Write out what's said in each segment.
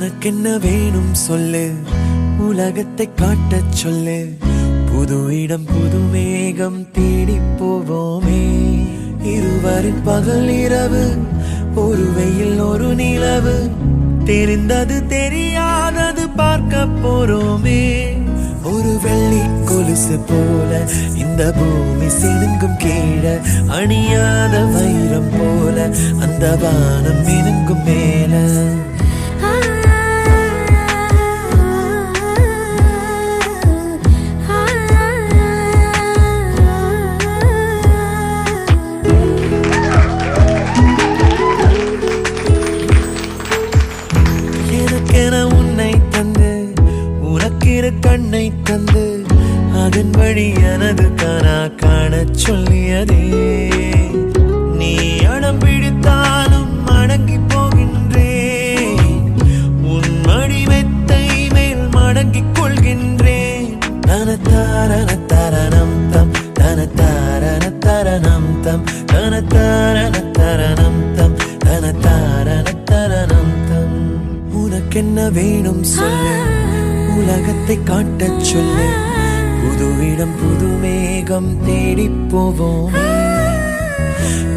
உனக்கென்ன வேணும் சொல்லு, உலகத்தை காட்டச் சொல்லு. புது இடம் புது மேகம் தேடி போவோமே. இருவரின் பகல் இரவு, ஒரு வெயில் ஒரு நிலவு. தெரிந்தது தெரியாதது பார்க்க போறோமே. ஒரு வெள்ளி கொலுசு போல இந்த பூமி சினுங்கும் கீழே. அணியாத வைரம் போல அந்த வானம் மினுங்கும் மேல. எனக்கென உன்னை தந்து உனக்கிற கண்ணை தந்து அதன் வழி எனது கனா காணச் சொல்லியதே. நீ அடம் பிடித்தாலும் அடங்கி போகின்றேன். உன் மடி மெத்தை மேல் மடங்கிக் கொள்கின்றேன். தனத்தாரண தரணம் தம் தனத்தாரண தரணம் தம் தனத்தாரண தரணம் தம் தனத்தாரண தரணம் தம். உனக்கென்ன வேணும் சொல்லு, உலகத்தை காட்டச் சொல்லு. புது இடம் புது மேகம் தேடி போவோம்.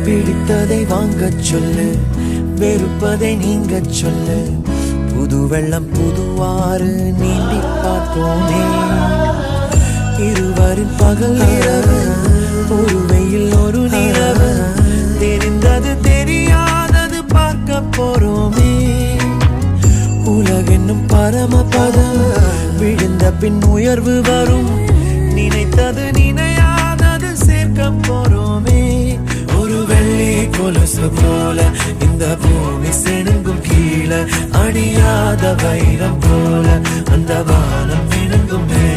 பிடித்ததை வாங்கச் சொல்லு, வெறுப்பதை நீங்கச் சொல்லு. புது வெள்ளம் புதுவாறு நீந்தி பார்ப்போமே. இருவரின் பகல் இரவு, ஒரு வெயில் ஒரு நிலவு. தெரிந்தது தெரியாதது பார்க்க போறோமே. உலகென்னும் பரமபதம், விழுந்த பின் உயர்வு வரும். நினைத்தது நினையாதது சேர்க்க போறோமே. ஒரு வெள்ளி கொலுசு போல இந்த பூமி சினுங்கும் கீழே. அணியாத வைரம் போல அந்த வானம் மினுங்கும் மேல.